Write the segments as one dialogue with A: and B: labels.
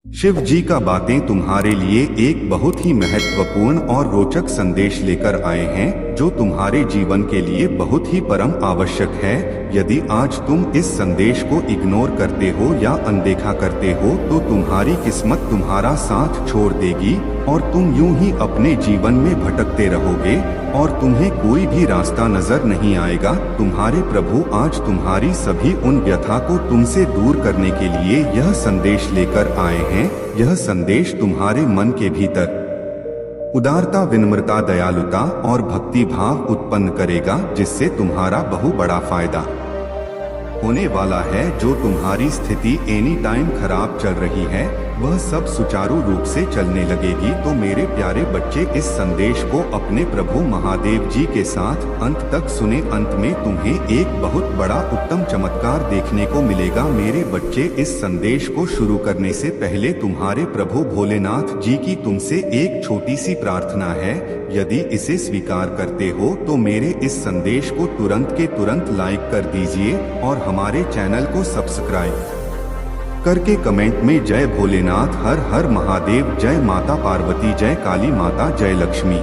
A: शिव जी का बातें तुम्हारे लिए एक बहुत ही महत्वपूर्ण और रोचक संदेश लेकर आए हैं जो तुम्हारे जीवन के लिए बहुत ही परम आवश्यक है। यदि आज तुम इस संदेश को इग्नोर करते हो या अनदेखा करते हो तो तुम्हारी किस्मत तुम्हारा साथ छोड़ देगी और तुम यूं ही अपने जीवन में भटकते रहोगे और तुम्हें कोई भी रास्ता नजर नहीं आएगा। तुम्हारे प्रभु आज तुम्हारी सभी उन व्यथा को तुमसे दूर करने के लिए यह संदेश लेकर आए हैं। यह संदेश तुम्हारे मन के भीतर उदारता, विनम्रता, दयालुता और भक्ति भाव उत्पन्न करेगा, जिससे तुम्हारा बहु बड़ा फायदा होने वाला है। जो तुम्हारी स्थिति एनी टाइम खराब चल रही है वह सब सुचारू रूप से चलने लगेगी। तो मेरे प्यारे बच्चे, इस संदेश को अपने प्रभु महादेव जी के साथ अंत तक सुने। अंत में तुम्हें एक बहुत बड़ा उत्तम चमत्कार देखने को मिलेगा। मेरे बच्चे, इस संदेश को शुरू करने से पहले तुम्हारे प्रभु भोलेनाथ जी की तुमसे एक छोटी सी प्रार्थना है। यदि इसे स्वीकार करते हो तो मेरे इस संदेश को तुरंत के तुरंत लाइक कर दीजिए और हमारे चैनल को सब्सक्राइब करके कमेंट में जय भोलेनाथ, हर हर महादेव, जय माता पार्वती, जय काली माता, जय लक्ष्मी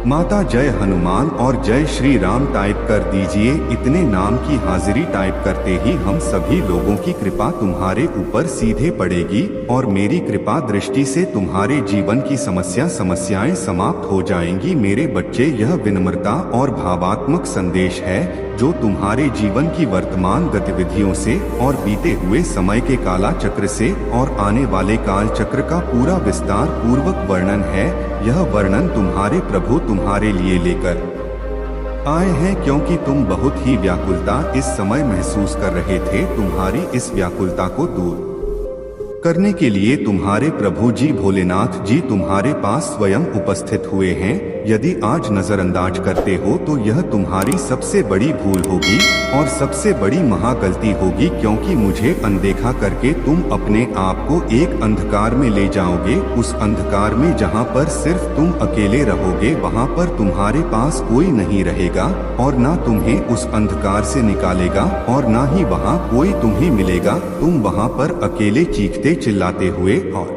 A: माता, जय हनुमान और जय श्री राम टाइप कर दीजिए। इतने नाम की हाजिरी टाइप करते ही हम सभी लोगों की कृपा तुम्हारे ऊपर सीधे पड़ेगी और मेरी कृपा दृष्टि से तुम्हारे जीवन की समस्याएं समाप्त हो जाएंगी। मेरे बच्चे, यह विनम्रता और भावात्मक संदेश है जो तुम्हारे जीवन की वर्तमान गतिविधियों से और बीते हुए समय के काला चक्र से और आने वाले काल चक्र का पूरा विस्तार पूर्वक वर्णन है। यह वर्णन तुम्हारे प्रभु तुम्हारे लिए लेकर आए हैं क्योंकि तुम बहुत ही व्याकुलता इस समय महसूस कर रहे थे। तुम्हारी इस व्याकुलता को दूर करने के लिए तुम्हारे प्रभु जी भोलेनाथ जी तुम्हारे पास स्वयं उपस्थित हुए हैं। यदि आज नजरअंदाज करते हो तो यह तुम्हारी सबसे बड़ी भूल होगी और सबसे बड़ी महागलती होगी, क्योंकि मुझे अनदेखा करके तुम अपने आप को एक अंधकार में ले जाओगे। उस अंधकार में जहां पर सिर्फ तुम अकेले रहोगे, वहां पर तुम्हारे पास कोई नहीं रहेगा और ना तुम्हें उस अंधकार से निकालेगा और ना ही वहां कोई तुम्हें मिलेगा। तुम वहां पर अकेले चीखते चिल्लाते हुए और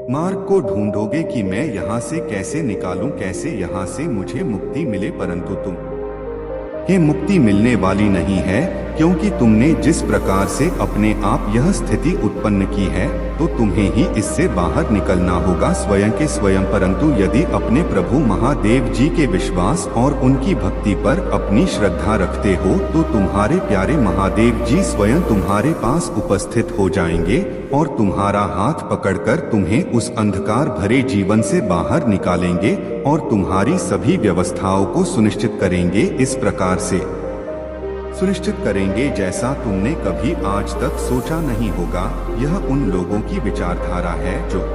A: मार्ग को ढूंढोगे कि मैं यहाँ से कैसे निकालूं, कैसे यहाँ से मुझे मुक्ति मिले, परंतु तुम्हें मुक्ति मिलने वाली नहीं है, क्योंकि तुमने जिस प्रकार से अपने आप यह स्थिति उत्पन्न की है तो तुम्हें ही इससे बाहर निकलना होगा स्वयं के स्वयं। परंतु यदि अपने प्रभु महादेव जी के विश्वास और उनकी भक्ति पर अपनी श्रद्धा रखते हो तो तुम्हारे प्यारे महादेव जी स्वयं तुम्हारे पास उपस्थित हो जाएंगे और तुम्हारा हाथ पकड़कर तुम्हें उस अंधकार भरे जीवन से बाहर निकालेंगे और तुम्हारी सभी व्यवस्थाओं को सुनिश्चित करेंगे। इस प्रकार से सुनिश्चित करेंगे जैसा तुमने कभी आज तक सोचा नहीं होगा। यह उन लोगों की विचारधारा है जो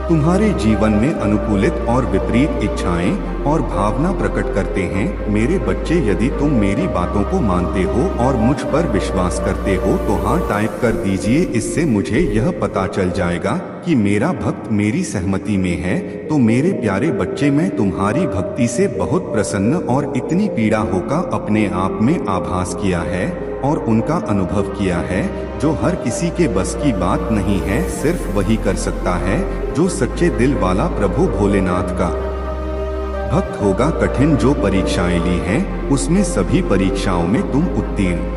A: तुम्हारे जीवन में अनुकूलित और विपरीत इच्छाएं और भावना प्रकट करते हैं। मेरे बच्चे, यदि तुम मेरी बातों को मानते हो और मुझ पर विश्वास करते हो तो हाँ टाइप कर दीजिए। इससे मुझे यह पता चल जाएगा कि मेरा भक्त मेरी सहमति में है। तो मेरे प्यारे बच्चे, मैं तुम्हारी भक्ति से बहुत प्रसन्न और इतनी पीड़ा होकर अपने आप में आभास किया है और उनका अनुभव किया है जो हर किसी के बस की बात नहीं है। सिर्फ वही कर सकता है जो सच्चे दिल वाला प्रभु भोलेनाथ का भक्त होगा। कठिन जो परीक्षाएं ली हैं उसमें सभी परीक्षाओं में तुम उत्तीर्ण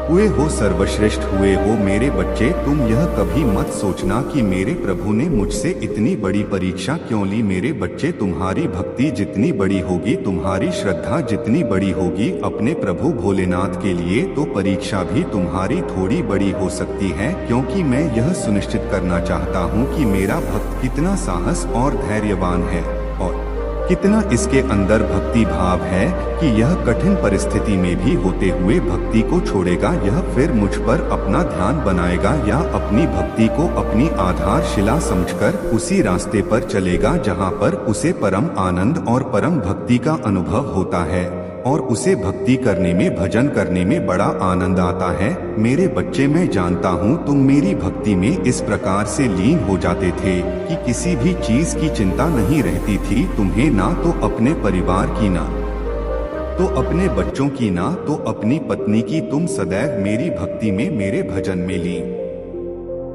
A: हुए हो, सर्वश्रेष्ठ हुए हो। मेरे बच्चे, तुम यह कभी मत सोचना कि मेरे प्रभु ने मुझसे इतनी बड़ी परीक्षा क्यों ली। मेरे बच्चे, तुम्हारी भक्ति जितनी बड़ी होगी, तुम्हारी श्रद्धा जितनी बड़ी होगी अपने प्रभु भोलेनाथ के लिए, तो परीक्षा भी तुम्हारी थोड़ी बड़ी हो सकती है, क्योंकि मैं यह सुनिश्चित करना चाहता हूँ कि मेरा भक्त कितना साहस और धैर्यवान है और कितना इसके अंदर भक्ति भाव है कि यह कठिन परिस्थिति में भी होते हुए भक्ति को छोड़ेगा। यह फिर मुझ पर अपना ध्यान बनाएगा या अपनी भक्ति को अपनी आधारशिला समझकर उसी रास्ते पर चलेगा जहां पर उसे परम आनंद और परम भक्ति का अनुभव होता है और उसे भक्ति करने में, भजन करने में बड़ा आनंद आता है। मेरे बच्चे, मैं जानता हूँ तुम मेरी भक्ति में इस प्रकार से लीन हो जाते थे कि किसी भी चीज की चिंता नहीं रहती थी तुम्हें, ना तो अपने परिवार की, ना तो अपने बच्चों की, ना तो अपनी पत्नी की। तुम सदैव मेरी भक्ति में, मेरे भजन में लीन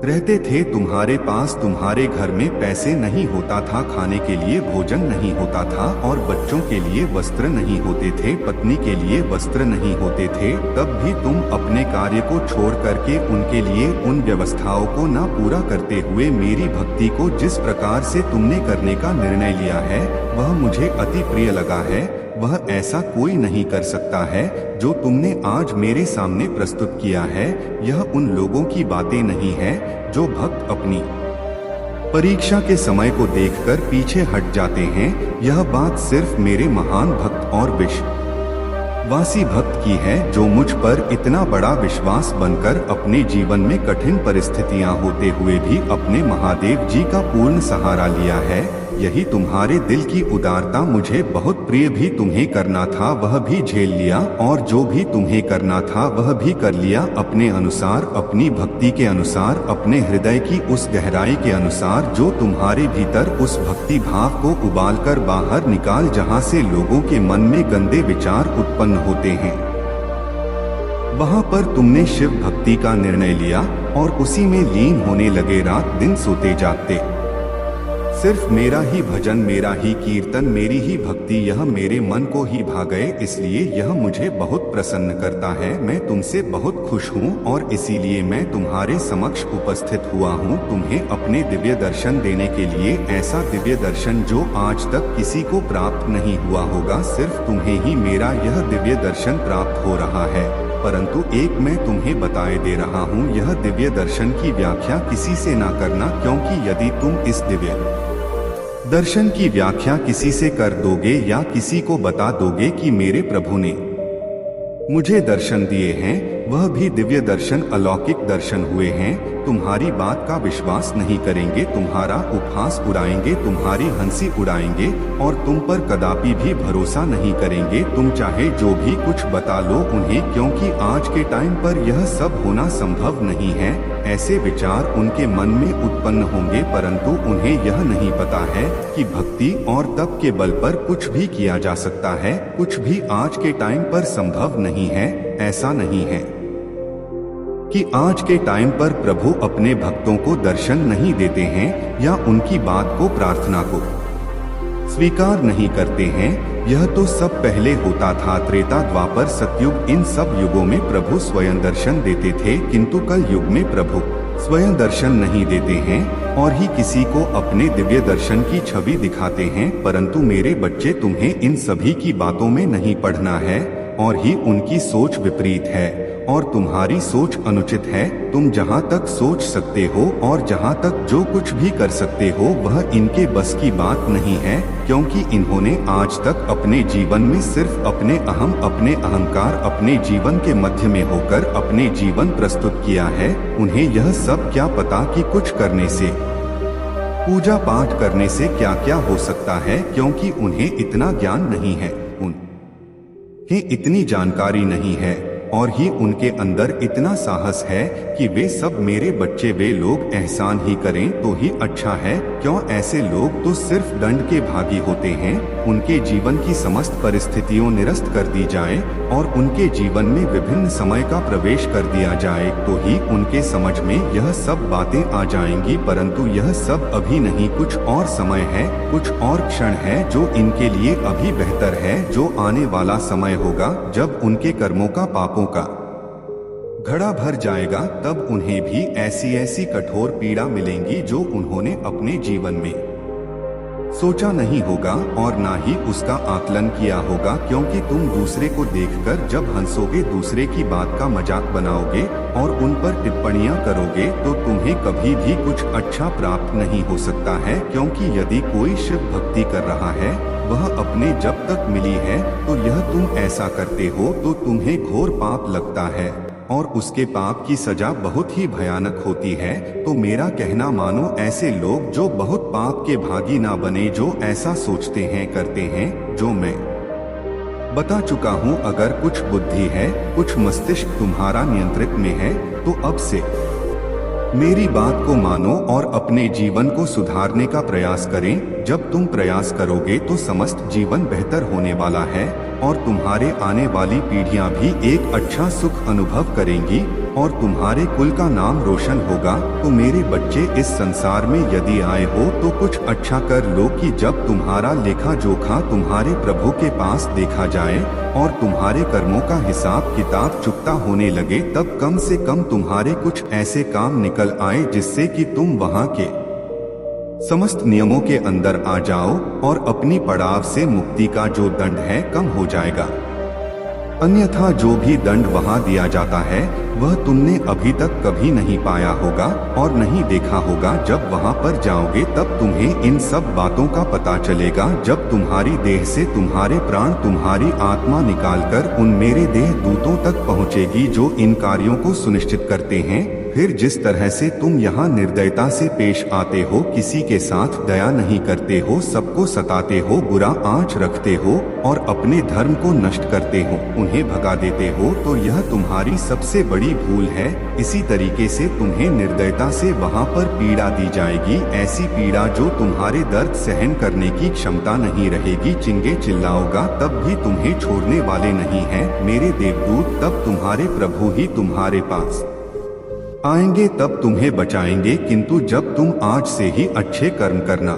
A: रहते थे। तुम्हारे पास तुम्हारे घर में पैसे नहीं होता था, खाने के लिए भोजन नहीं होता था और बच्चों के लिए वस्त्र नहीं होते थे, पत्नी के लिए वस्त्र नहीं होते थे। तब भी तुम अपने कार्य को छोड़ करके उनके लिए उन व्यवस्थाओं को न पूरा करते हुए मेरी भक्ति को जिस प्रकार से तुमने करने का निर्णय लिया है वह मुझे अति प्रिय लगा है। वह ऐसा कोई नहीं कर सकता है जो तुमने आज मेरे सामने प्रस्तुत किया है। यह उन लोगों की बातें नहीं है जो भक्त अपनी परीक्षा के समय को देखकर पीछे हट जाते हैं। यह बात सिर्फ मेरे महान भक्त और विश्वासी भक्त की है जो मुझ पर इतना बड़ा विश्वास बनकर अपने जीवन में कठिन परिस्थितियां होते हुए भी अपने महादेव जी का पूर्ण सहारा लिया है। यही तुम्हारे दिल की उदारता मुझे बहुत प्रिय। भी तुम्हें करना था वह भी झेल लिया और जो भी तुम्हें करना था वह भी कर लिया, अपने अनुसार, अपनी भक्ति के अनुसार, अपने हृदय की उस गहराई के अनुसार जो तुम्हारे भीतर उस भक्ति भाव को उबालकर बाहर निकाल जहां से लोगों के मन में गंदे विचार उत्पन्न होते हैं। वहां पर तुमने शिव भक्ति का निर्णय लिया और उसी में लीन होने लगे, रात दिन सोते जागते। सिर्फ मेरा ही भजन, मेरा ही कीर्तन, मेरी ही भक्ति, यह मेरे मन को ही भा गए। इसलिए यह मुझे बहुत प्रसन्न करता है। मैं तुमसे बहुत खुश हूँ और इसीलिए मैं तुम्हारे समक्ष उपस्थित हुआ हूँ तुम्हें अपने दिव्य दर्शन देने के लिए। ऐसा दिव्य दर्शन जो आज तक किसी को प्राप्त नहीं हुआ होगा, सिर्फ तुम्हें ही मेरा यह दिव्य दर्शन प्राप्त हो रहा है। परंतु एक मैं तुम्हें बताए दे रहा हूँ, यह दिव्य दर्शन की व्याख्या किसी से ना करना, क्योंकि यदि तुम इस दिव्य दर्शन की व्याख्या किसी से कर दोगे या किसी को बता दोगे कि मेरे प्रभु ने मुझे दर्शन दिए हैं, वह भी दिव्य दर्शन, अलौकिक दर्शन हुए हैं, तुम्हारी बात का विश्वास नहीं करेंगे, तुम्हारा उपहास उड़ाएंगे, तुम्हारी हंसी उड़ाएंगे और तुम पर कदापि भी भरोसा नहीं करेंगे। तुम चाहे जो भी कुछ बता लो उन्हें, क्योंकि आज के टाइम पर यह सब होना संभव नहीं है। ऐसे विचार उनके मन में उत्पन्न होंगे, परंतु उन्हें यह नहीं पता है कि भक्ति और तप के बल पर कुछ भी किया जा सकता है। कुछ भी आज के टाइम पर संभव नहीं है। ऐसा नहीं है कि आज के टाइम पर प्रभु अपने भक्तों को दर्शन नहीं देते हैं या उनकी बात को, प्रार्थना को स्वीकार नहीं करते हैं। यह तो सब पहले होता था, त्रेता, द्वापर, सतयुग, इन सब युगों में प्रभु स्वयं दर्शन देते थे, किंतु कल युग में प्रभु स्वयं दर्शन नहीं देते हैं और ही किसी को अपने दिव्य दर्शन की छवि दिखाते हैं। परंतु मेरे बच्चे, तुम्हें इन सभी की बातों में नहीं पढ़ना है और ही उनकी सोच विपरीत है और तुम्हारी सोच अनुचित है। तुम जहाँ तक सोच सकते हो और जहाँ तक जो कुछ भी कर सकते हो वह इनके बस की बात नहीं है, क्योंकि इन्होंने आज तक अपने जीवन में सिर्फ अपने अहम, अपने अहंकार, अपने जीवन के मध्य में होकर अपने जीवन प्रस्तुत किया है। उन्हें यह सब क्या पता कि कुछ करने से, पूजा पाठ करने से क्या क्या हो सकता है, क्योंकि उन्हें इतना ज्ञान नहीं है, उन्हें इतनी जानकारी नहीं है और ही उनके अंदर इतना साहस है कि वे सब मेरे बच्चे, वे लोग एहसान ही करें तो ही अच्छा है। क्यों? ऐसे लोग तो सिर्फ दंड के भागी होते हैं। उनके जीवन की समस्त परिस्थितियों निरस्त कर दी जाए और उनके जीवन में विभिन्न समय का प्रवेश कर दिया जाए तो ही उनके समझ में यह सब बातें आ जाएंगी। परंतु यह सब अभी नहीं, कुछ और समय है, कुछ और क्षण है जो इनके लिए अभी बेहतर है। जो आने वाला समय होगा जब उनके कर्मों का, पापों का घड़ा भर जाएगा, तब उन्हें भी ऐसी ऐसी कठोर पीड़ा मिलेंगी जो उन्होंने अपने जीवन में सोचा नहीं होगा और ना ही उसका आकलन किया होगा। क्योंकि तुम दूसरे को देखकर जब हंसोगे, दूसरे की बात का मजाक बनाओगे और उन पर टिप्पणियां करोगे तो तुम्हें कभी भी कुछ अच्छा प्राप्त नहीं हो सकता है। क्योंकि यदि कोई शिव भक्ति कर रहा है, वह अपने जब तक मिली है तो यह तुम ऐसा करते हो तो तुम्हें घोर पाप लगता है और उसके पाप की सजा बहुत ही भयानक होती है। तो मेरा कहना मानो, ऐसे लोग जो बहुत पाप के भागी ना बने, जो ऐसा सोचते हैं, करते हैं जो मैं बता चुका हूँ। अगर कुछ बुद्धि है, कुछ मस्तिष्क तुम्हारा नियंत्रित में है तो अब से मेरी बात को मानो और अपने जीवन को सुधारने का प्रयास करें। जब तुम प्रयास करोगे तो समस्त जीवन बेहतर होने वाला है और तुम्हारे आने वाली पीढ़ियां भी एक अच्छा सुख अनुभव करेंगी। और तुम्हारे कुल का नाम रोशन होगा। तो मेरे बच्चे, इस संसार में यदि आए हो तो कुछ अच्छा कर लो कि जब तुम्हारा लेखा जोखा तुम्हारे प्रभु के पास देखा जाए और तुम्हारे कर्मों का हिसाब किताब चुकता होने लगे, तब कम से कम तुम्हारे कुछ ऐसे काम निकल आए जिससे कि तुम वहाँ के समस्त नियमों के अंदर आ जाओ और अपनी पड़ाव से मुक्ति का जो दंड है कम हो जाएगा। अन्यथा जो भी दंड वहाँ दिया जाता है वह तुमने अभी तक कभी नहीं पाया होगा और नहीं देखा होगा। जब वहाँ पर जाओगे तब तुम्हें इन सब बातों का पता चलेगा। जब तुम्हारी देह से तुम्हारे प्राण तुम्हारी आत्मा निकालकर उन मेरे देह दूतों तक पहुँचेगी जो इन कार्यों को सुनिश्चित करते हैं, फिर जिस तरह से तुम यहाँ निर्दयता से पेश आते हो, किसी के साथ दया नहीं करते हो, सबको सताते हो, बुरा आंच रखते हो और अपने धर्म को नष्ट करते हो, उन्हें भगा देते हो, तो यह तुम्हारी सबसे बड़ी भूल है। इसी तरीके से तुम्हें निर्दयता से वहाँ पर पीड़ा दी जाएगी, ऐसी पीड़ा जो तुम्हारे दर्द सहन करने की क्षमता नहीं रहेगी। चिंगे चिल्लाओगा तब भी तुम्हें छोड़ने वाले नहीं हैं मेरे देवदूत। तब तुम्हारे प्रभु ही तुम्हारे पास आएंगे, तब तुम्हें बचाएंगे। किंतु जब तुम आज से ही अच्छे कर्म करना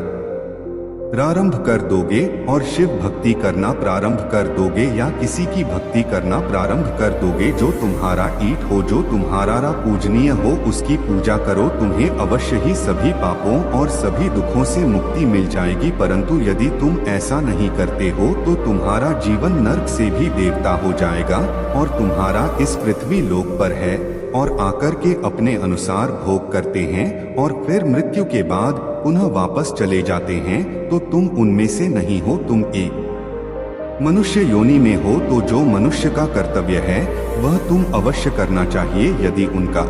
A: प्रारंभ कर दोगे और शिव भक्ति करना प्रारंभ कर दोगे या किसी की भक्ति करना प्रारंभ कर दोगे जो तुम्हारा ईट हो, जो तुम्हारा पूजनीय हो, उसकी पूजा करो, तुम्हें अवश्य ही सभी पापों और सभी दुखों से मुक्ति मिल जाएगी। परंतु यदि तुम ऐसा नहीं करते हो तो तुम्हारा जीवन नर्क से भी देवता हो जाएगा और तुम्हारा इस पृथ्वी लोक पर है और आकर के अपने अनुसार भोग करते हैं और फिर मृत्यु के बाद पुनः वापस चले जाते हैं, तो तुम उनमें से नहीं हो। तुम एक मनुष्य योनि में हो, तो जो मनुष्य का कर्तव्य है वह तुम अवश्य करना चाहिए। यदि उनका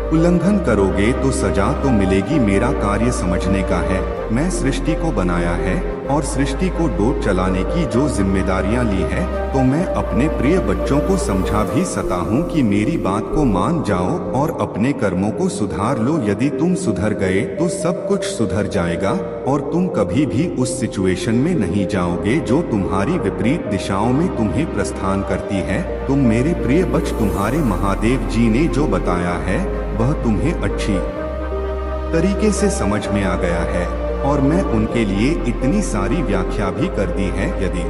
A: उल्लंघन करोगे तो सजा तो मिलेगी। मेरा कार्य समझने का है। मैं सृष्टि को बनाया है और सृष्टि को डोर चलाने की जो जिम्मेदारियां ली है, तो मैं अपने प्रिय बच्चों को समझा भी सकता हूँ कि मेरी बात को मान जाओ और अपने कर्मों को सुधार लो। यदि तुम सुधर गए तो सब कुछ सुधर जाएगा और तुम कभी भी उस सिचुएशन में नहीं जाओगे जो तुम्हारी विपरीत दिशाओं में तुम्हें प्रस्थान करती है। तुम मेरे प्रिय बच्च, तुम्हारे महादेव जी ने जो बताया है वह तुम्हें अच्छी तरीके से समझ में आ गया है और मैं उनके लिए इतनी सारी व्याख्या भी कर दी है। यदि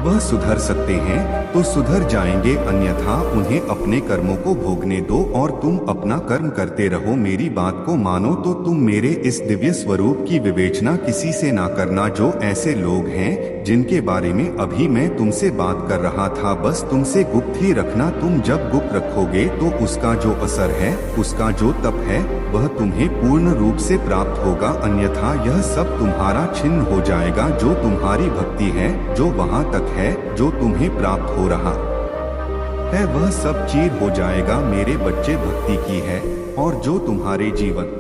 A: वह सुधर सकते हैं तो सुधर जाएंगे, अन्यथा उन्हें अपने कर्मों को भोगने दो और तुम अपना कर्म करते रहो। मेरी बात को मानो तो तुम मेरे इस दिव्य स्वरूप की विवेचना किसी से ना करना। जो ऐसे लोग हैं जिनके बारे में अभी मैं तुमसे बात कर रहा था, बस तुमसे गुप्त ही रखना। तुम जब गुप्त रखोगे तो उसका जो असर है, उसका जो तप है, वह तुम्हें पूर्ण रूप से प्राप्त होगा, अन्यथा यह सब तुम्हारा छिन्न हो जाएगा। जो तुम्हारी भक्ति है, जो वहाँ तक है जो तुम्हें प्राप्त हो रहा है, वह सब चीर हो जाएगा। मेरे बच्चे, भक्ति की है और जो तुम्हारे जीवन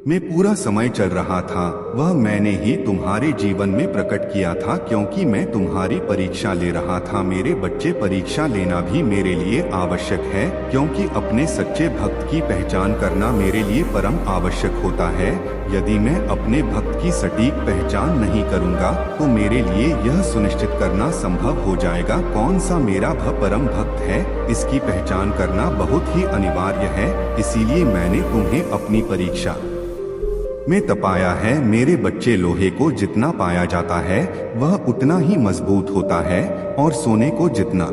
A: में पूरा समय चल रहा था वह मैंने ही तुम्हारे जीवन में प्रकट किया था, क्योंकि मैं तुम्हारी परीक्षा ले रहा था। मेरे बच्चे, परीक्षा लेना भी मेरे लिए आवश्यक है, क्योंकि अपने सच्चे भक्त की पहचान करना मेरे लिए परम आवश्यक होता है। यदि मैं अपने भक्त की सटीक पहचान नहीं करूंगा तो मेरे लिए यह सुनिश्चित करना संभव हो जाएगा कौन सा मेरा परम भक्त है। इसकी पहचान करना बहुत ही अनिवार्य है, इसीलिए मैंने तुम्हें अपनी परीक्षा में तपाया है। मेरे बच्चे, लोहे को जितना पाया जाता है वह उतना ही मजबूत होता है और सोने को जितना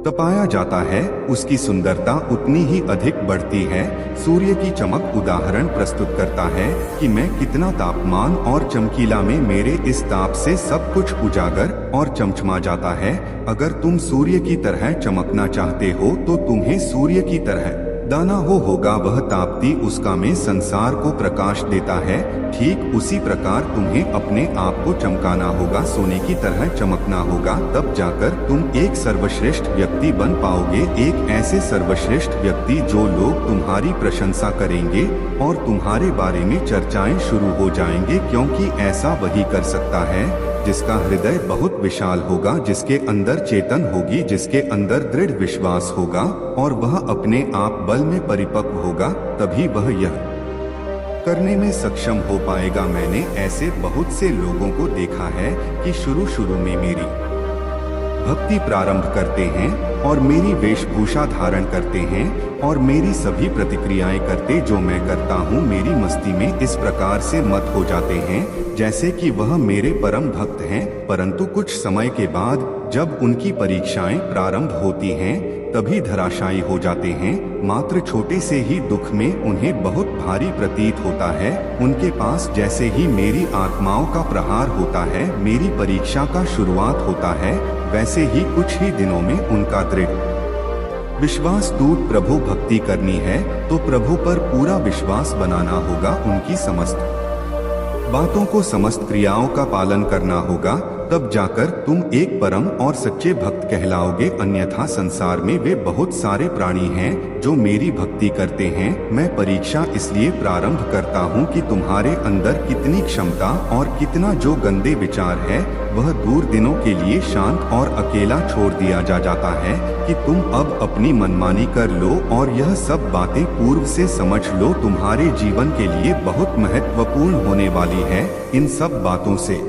A: तपाया जाता है उसकी सुंदरता उतनी ही अधिक बढ़ती है। सूर्य की चमक उदाहरण प्रस्तुत करता है कि मैं कितना तापमान और चमकीला में मेरे इस ताप से सब कुछ उजागर और चमचमा जाता है। अगर तुम सूर्य की तरह चमकना चाहते हो तो तुम्हें सूर्य की तरह दाना होगा। वह ताप्ती उसका में संसार को प्रकाश देता है। ठीक उसी प्रकार तुम्हें अपने आप को चमकाना होगा, सोने की तरह चमकना होगा, तब जाकर तुम एक सर्वश्रेष्ठ व्यक्ति बन पाओगे। एक ऐसे सर्वश्रेष्ठ व्यक्ति जो लोग तुम्हारी प्रशंसा करेंगे और तुम्हारे बारे में चर्चाएं शुरू हो जाएंगे, क्योंकि ऐसा वही कर सकता है जिसका हृदय बहुत विशाल होगा, जिसके अंदर चेतन होगी, जिसके अंदर दृढ़ विश्वास होगा और वह अपने आप बल में परिपक्व होगा, तभी वह यह करने में सक्षम हो पाएगा। मैंने ऐसे बहुत से लोगों को देखा है कि शुरू में मेरी भक्ति प्रारंभ करते हैं और मेरी वेशभूषा धारण करते हैं और मेरी सभी प्रतिक्रियाएं करते जो मैं करता हूँ मेरी मस्ती में इस प्रकार से मत हो जाते हैं जैसे कि वह मेरे परम भक्त हैं, परंतु कुछ समय के बाद जब उनकी परीक्षाएं प्रारंभ होती हैं तभी धराशायी हो जाते हैं। मात्र छोटे से ही दुख में उन्हें बहुत भारी प्रतीत होता है। उनके पास जैसे ही मेरी आत्माओं का प्रहार होता है, मेरी परीक्षा का शुरुआत होता है, वैसे ही कुछ ही दिनों में उनका दृढ़ विश्वास टूट प्रभु भक्ति करनी है तो प्रभु पर पूरा विश्वास बनाना होगा, उनकी समस्त बातों को समस्त क्रियाओं का पालन करना होगा, तब जाकर तुम एक परम और सच्चे भक्त कहलाओगे। अन्यथा संसार में वे बहुत सारे प्राणी हैं जो मेरी भक्ति करते हैं। मैं परीक्षा इसलिए प्रारंभ करता हूँ कि तुम्हारे अंदर कितनी क्षमता और कितना जो गंदे विचार है वह दूर दिनों के लिए शांत और अकेला छोड़ दिया जाता है कि तुम अब अपनी मनमानी कर लो और यह सब बातें पूर्व से समझ लो, तुम्हारे जीवन के लिए बहुत महत्वपूर्ण होने वाली है। इन सब बातों से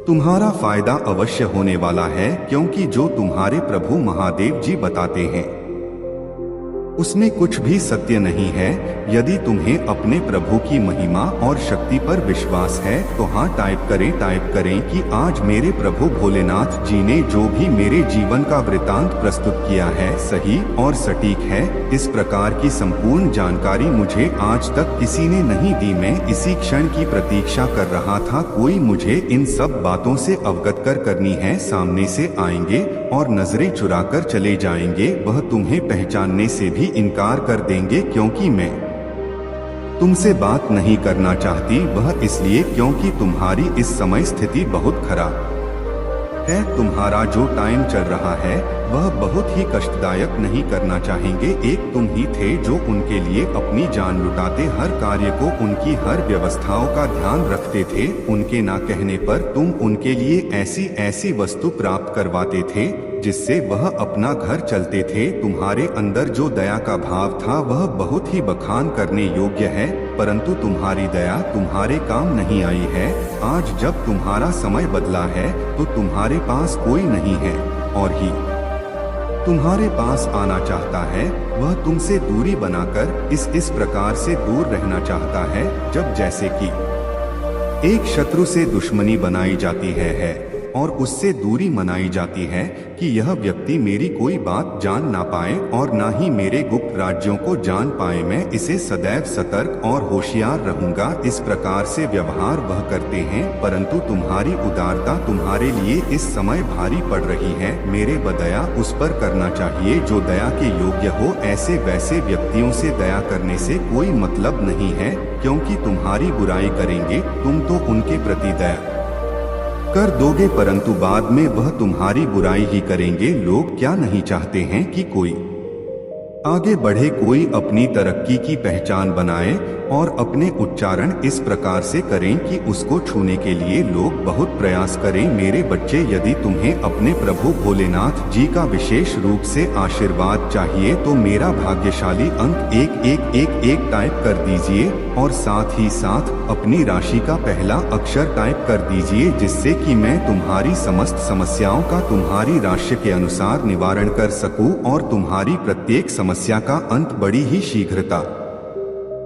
A: तुम्हारा फायदा अवश्य होने वाला है, क्योंकि जो तुम्हारे प्रभु महादेव जी बताते हैं उसमें कुछ भी सत्य नहीं है। यदि तुम्हें अपने प्रभु की महिमा और शक्ति पर विश्वास है तो हाँ टाइप करें कि आज मेरे प्रभु भोलेनाथ जी ने जो भी मेरे जीवन का वृतांत प्रस्तुत किया है सही और सटीक है। इस प्रकार की संपूर्ण जानकारी मुझे आज तक किसी ने नहीं दी। मैं इसी क्षण की प्रतीक्षा कर रहा था, कोई मुझे इन सब बातों से अवगत करनी है। सामने से आएंगे और नजरें चुराकर चले जाएंगे, वह तुम्हें पहचानने से भी इनकार कर देंगे, क्योंकि मैं तुमसे बात नहीं करना चाहती। वह इसलिए क्योंकि तुम्हारी इस समय स्थिति बहुत खराब है। तुम्हारा जो टाइम चल रहा है वह बहुत ही कष्टदायक नहीं करना चाहेंगे। एक तुम ही थे जो उनके लिए अपनी जान लुटाते, हर कार्य को उनकी हर व्यवस्थाओं का ध्यान रखते थे। उनके ना कहने पर तुम उनके लिए ऐसी वस्तु प्राप्त करवाते थे जिससे वह अपना घर चलते थे। तुम्हारे अंदर जो दया का भाव था वह बहुत ही बखान करने योग्य है, परंतु तुम्हारी दया तुम्हारे काम नहीं आई है। आज जब तुम्हारा समय बदला है तो तुम्हारे पास कोई नहीं है और ही तुम्हारे पास आना चाहता है। वह तुमसे दूरी बनाकर इस प्रकार से दूर रहना चाहता है जब जैसे कि एक शत्रु से दुश्मनी बनाई जाती है और उससे दूरी मनाई जाती है कि यह व्यक्ति मेरी कोई बात जान ना पाए और ना ही मेरे गुप्त राज्यों को जान पाए। मैं इसे सदैव सतर्क और होशियार रहूंगा। इस प्रकार से व्यवहार वह करते हैं, परंतु तुम्हारी उदारता तुम्हारे लिए इस समय भारी पड़ रही है। मेरे बदया उस पर करना चाहिए जो दया के योग्य हो। ऐसे वैसे व्यक्तियों से दया करने से कोई मतलब नहीं है, क्योंकि तुम्हारी बुराई करेंगे तुम तो उनके प्रति दया कर दोगे, परंतु बाद में वह तुम्हारी बुराई ही करेंगे। लोग क्या नहीं चाहते हैं कि कोई आगे बढ़े, कोई अपनी तरक्की की पहचान बनाए और अपने उच्चारण इस प्रकार से करें कि उसको छूने के लिए लोग बहुत प्रयास करें। मेरे बच्चे, यदि तुम्हें अपने प्रभु भोलेनाथ जी का विशेष रूप से आशीर्वाद चाहिए तो मेरा भाग्यशाली अंक 1111 टाइप कर दीजिए और साथ ही साथ अपनी राशि का पहला अक्षर टाइप कर दीजिए, जिससे कि मैं तुम्हारी समस्त समस्याओं का तुम्हारी राशि के अनुसार निवारण कर सकूं और तुम्हारी प्रत्येक समस्या का अंत बड़ी ही शीघ्रता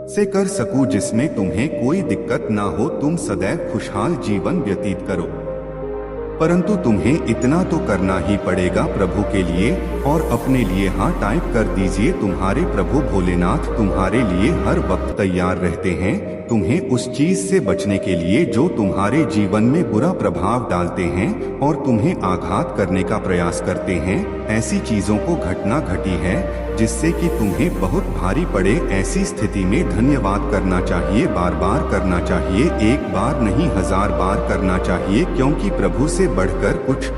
A: से कर सकूं, जिसमें तुम्हें कोई दिक्कत ना हो, तुम सदैव खुशहाल जीवन व्यतीत करो। परंतु तुम्हें इतना तो करना ही पड़ेगा प्रभु के लिए और अपने लिए। हाँ टाइप कर दीजिए, तुम्हारे प्रभु भोलेनाथ तुम्हारे लिए हर वक्त तैयार रहते हैं, तुम्हें उस चीज से बचने के लिए जो तुम्हारे जीवन में बुरा प्रभाव डालते हैं और तुम्हें आघात करने का प्रयास करते हैं। ऐसी चीजों को घटना घटी है जिससे कि तुम्हें बहुत भारी पड़े। ऐसी स्थिति में धन्यवाद करना चाहिए, बार बार करना चाहिए, एक बार नहीं 1000 बार करना चाहिए, क्योंकि प्रभु से बढ़कर कुछ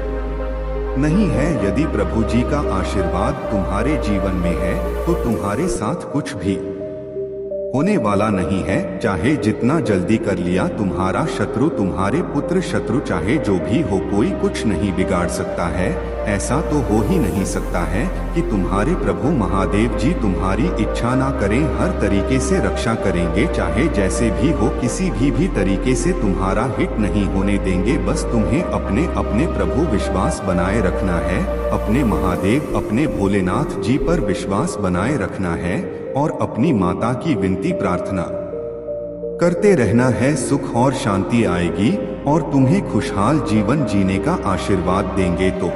A: नहीं है। यदि प्रभु जी का आशीर्वाद तुम्हारे जीवन में है तो तुम्हारे साथ कुछ भी होने वाला नहीं है। चाहे जितना जल्दी कर लिया तुम्हारा शत्रु, तुम्हारे पुत्र शत्रु, चाहे जो भी हो, कोई कुछ नहीं बिगाड़ सकता है। ऐसा तो हो ही नहीं सकता है कि तुम्हारे प्रभु महादेव जी तुम्हारी इच्छा ना करें, हर तरीके से रक्षा करेंगे। चाहे जैसे भी हो, किसी भी तरीके से तुम्हारा हित नहीं होने देंगे। बस तुम्हें अपने अपने प्रभु विश्वास बनाए रखना है, अपने महादेव, अपने भोलेनाथ जी पर विश्वास बनाए रखना है और अपनी माता की विनती प्रार्थना करते रहना है। सुख और शांति आएगी और तुम्हें खुशहाल जीवन जीने का आशीर्वाद देंगे। तो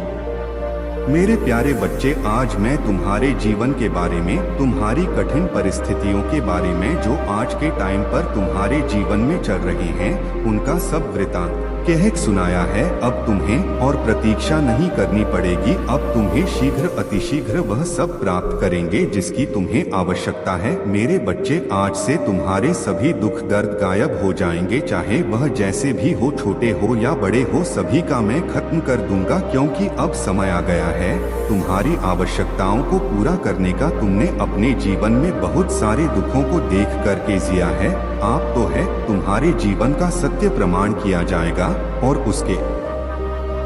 A: मेरे प्यारे बच्चे, आज मैं तुम्हारे जीवन के बारे में, तुम्हारी कठिन परिस्थितियों के बारे में जो आज के टाइम पर तुम्हारे जीवन में चल रहे हैं, उनका सब वृतांत कह सुनाया है। अब तुम्हें और प्रतीक्षा नहीं करनी पड़ेगी। अब तुम्हें शीघ्र अतिशीघ्र वह सब प्राप्त करेंगे जिसकी तुम्हें आवश्यकता है। मेरे बच्चे, आज से तुम्हारे सभी दुख दर्द गायब हो जाएंगे, चाहे वह जैसे भी हो, छोटे हो या बड़े हो, सभी का मैं खत्म कर दूंगा। क्योंकि अब समय आ गया है तुम्हारी आवश्यकताओं को पूरा करने का। तुमने अपने जीवन में बहुत सारे दुखों को देख करके जिया है। आप तो है, तुम्हारे जीवन का सत्य प्रमाण किया जाएगा और उसके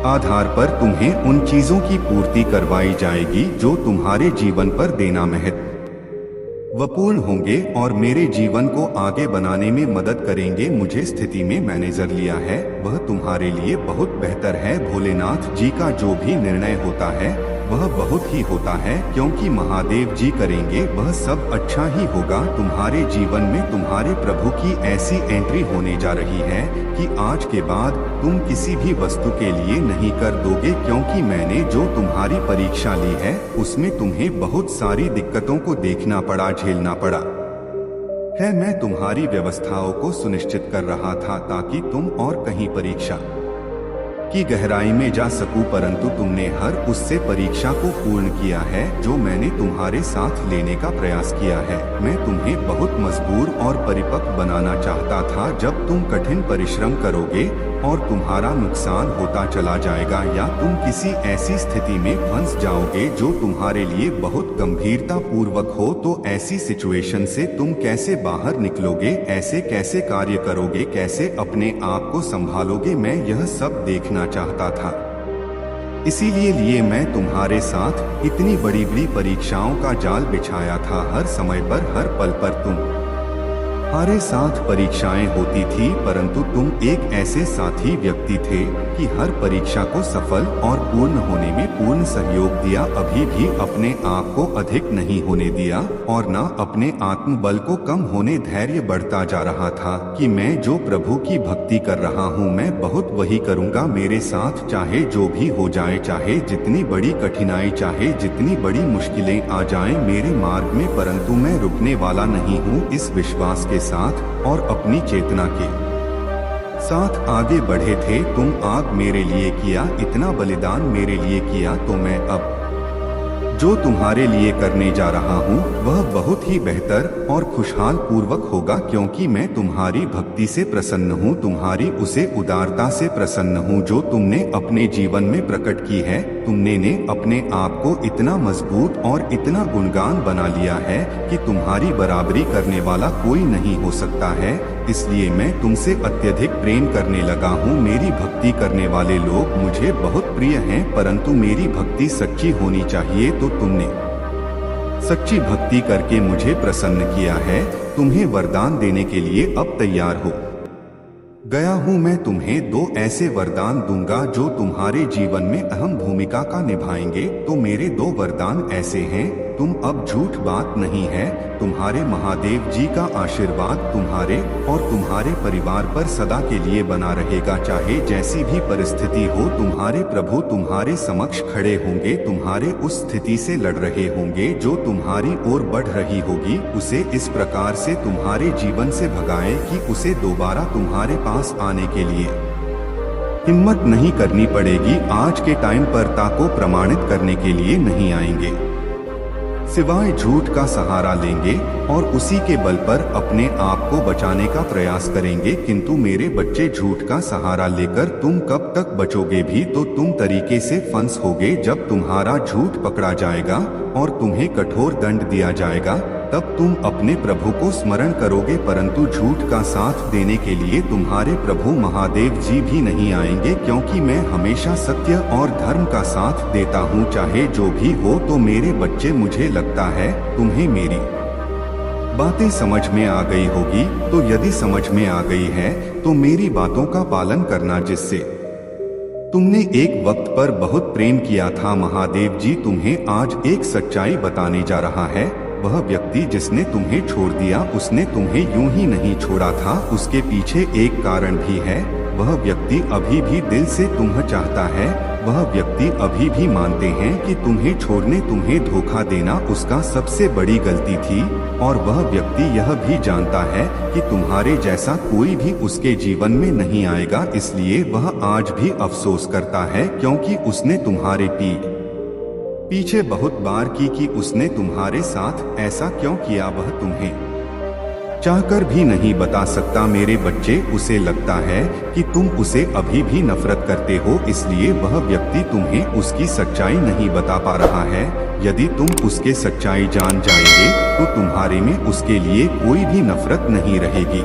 A: आधार पर तुम्हें उन चीजों की पूर्ति करवाई जाएगी जो तुम्हारे जीवन पर देना महत्वपूर्ण होंगे और मेरे जीवन को आगे बनाने में मदद करेंगे। मुझे स्थिति में मैंने नजर लिया है, वह तुम्हारे लिए बहुत बेहतर है। भोलेनाथ जी का जो भी निर्णय होता है वह बहुत ही होता है, क्योंकि महादेव जी करेंगे वह सब अच्छा ही होगा। तुम्हारे जीवन में तुम्हारे प्रभु की ऐसी एंट्री होने जा रही है कि आज के बाद तुम किसी भी वस्तु के लिए नहीं कर दोगे, क्योंकि मैंने जो तुम्हारी परीक्षा ली है उसमें तुम्हें बहुत सारी दिक्कतों को देखना पड़ा, झेलना पड़ा है। मैं तुम्हारी व्यवस्थाओं को सुनिश्चित कर रहा था ताकि तुम और कहीं परीक्षा की गहराई में जा सकूं, परंतु तुमने हर उससे परीक्षा को पूर्ण किया है जो मैंने तुम्हारे साथ लेने का प्रयास किया है। मैं तुम्हें बहुत मजबूर और परिपक्व बनाना चाहता था। जब तुम कठिन परिश्रम करोगे और तुम्हारा नुकसान होता चला जाएगा या तुम किसी ऐसी स्थिति में फंस जाओगे जो तुम्हारे लिए बहुत गंभीरता पूर्वक हो, तो ऐसी सिचुएशन से तुम कैसे बाहर निकलोगे, ऐसे कैसे कार्य करोगे, कैसे अपने आप को संभालोगे, मैं यह सब देखना चाहता था। इसीलिए मैं तुम्हारे साथ इतनी बड़ी बड़ी परीक्षाओं का जाल बिछाया था। हर समय पर, हर पल पर तुम्हारे साथ परीक्षाएं होती थी, परंतु तुम एक ऐसे साथी व्यक्ति थे कि हर परीक्षा को सफल और पूर्ण होने में पूर्ण सहयोग दिया। अभी भी अपने आप को अधिक नहीं होने दिया और न अपने आत्मबल को कम होने, धैर्य बढ़ता जा रहा था कि मैं जो प्रभु की भक्ति कर रहा हूँ मैं बहुत वही करूँगा। मेरे साथ चाहे जो भी हो जाए, चाहे जितनी बड़ी कठिनाई, चाहे जितनी बड़ी मुश्किलें आ जाएं मेरे मार्ग में, परंतु मैं रुकने वाला नहीं हूँ। इस विश्वास के साथ और अपनी चेतना के साथ आगे बढ़े थे। तुम आग मेरे लिए किया, इतना बलिदान मेरे लिए किया, तो मैं अब जो तुम्हारे लिए करने जा रहा हूँ वह बहुत ही बेहतर और खुशहाल पूर्वक होगा, क्योंकि मैं तुम्हारी भक्ति से प्रसन्न हूँ, तुम्हारी उसे उदारता से प्रसन्न हूँ जो तुमने अपने जीवन में प्रकट की है। तुमने ने अपने आप को इतना मजबूत और इतना गुणगान बना लिया है कि तुम्हारी बराबरी करने वाला कोई नहीं हो सकता है। इसलिए मैं तुमसे अत्यधिक प्रेम करने लगा हूँ। मेरी भक्ति करने वाले लोग मुझे बहुत प्रिय हैं, परंतु मेरी भक्ति सच्ची होनी चाहिए। तो तुमने सच्ची भक्ति करके मुझे प्रसन्न किया है। तुम्हें वरदान देने के लिए अब तैयार हो गया हूँ। मैं तुम्हें 2 ऐसे वरदान दूंगा जो तुम्हारे जीवन में अहम भूमिका का निभाएंगे। तो मेरे 2 वरदान ऐसे हैं, तुम अब झूठ बात नहीं है। तुम्हारे महादेव जी का आशीर्वाद तुम्हारे और तुम्हारे परिवार पर सदा के लिए बना रहेगा। चाहे जैसी भी परिस्थिति हो, तुम्हारे प्रभु तुम्हारे समक्ष खड़े होंगे, तुम्हारे उस स्थिति से लड़ रहे होंगे जो तुम्हारी ओर बढ़ रही होगी। उसे इस प्रकार से तुम्हारे जीवन से भगाएं कि उसे दोबारा तुम्हारे पास आने के लिए हिम्मत नहीं करनी पड़ेगी। आज के टाइम पर ताको प्रमाणित करने के लिए नहीं आएंगे, सिवाय झूठ का सहारा लेंगे और उसी के बल पर अपने आप को बचाने का प्रयास करेंगे। किंतु मेरे बच्चे, झूठ का सहारा लेकर तुम कब तक बचोगे भी तो तुम तरीके से फंस होगे। जब तुम्हारा झूठ पकड़ा जाएगा और तुम्हें कठोर दंड दिया जाएगा तब तुम अपने प्रभु को स्मरण करोगे, परंतु झूठ का साथ देने के लिए तुम्हारे प्रभु महादेव जी भी नहीं आएंगे, क्योंकि मैं हमेशा सत्य और धर्म का साथ देता हूँ चाहे जो भी हो। तो मेरे बच्चे, मुझे लगता है तुम्हें मेरी बातें समझ में आ गई होगी। तो यदि समझ में आ गई है तो मेरी बातों का पालन करना, जिससे तुमने एक वक्त पर बहुत प्रेम किया था। महादेव जी तुम्हें आज एक सच्चाई बताने जा रहा है। वह व्यक्ति जिसने तुम्हें छोड़ दिया, उसने तुम्हें यूं ही नहीं छोड़ा था, उसके पीछे एक कारण भी है। वह व्यक्ति अभी भी दिल से तुम्हें चाहता है। वह व्यक्ति अभी भी मानते हैं कि तुम्हें छोड़ने, तुम्हें धोखा देना उसका सबसे बड़ी गलती थी। और वह व्यक्ति यह भी जानता है कि तुम्हारे जैसा कोई भी उसके जीवन में नहीं आएगा, इसलिए वह आज भी अफसोस करता है, क्योंकि उसने तुम्हारे पीछे बहुत बार की कि उसने तुम्हारे साथ ऐसा क्यों किया, वह तुम्हें चाहकर भी नहीं बता सकता। मेरे बच्चे, उसे लगता है कि तुम उसे अभी भी नफरत करते हो, इसलिए वह व्यक्ति तुम्हें उसकी सच्चाई नहीं बता पा रहा है। यदि तुम उसके सच्चाई जान जाएंगे तो तुम्हारे में उसके लिए कोई भी नफरत नहीं रहेगी।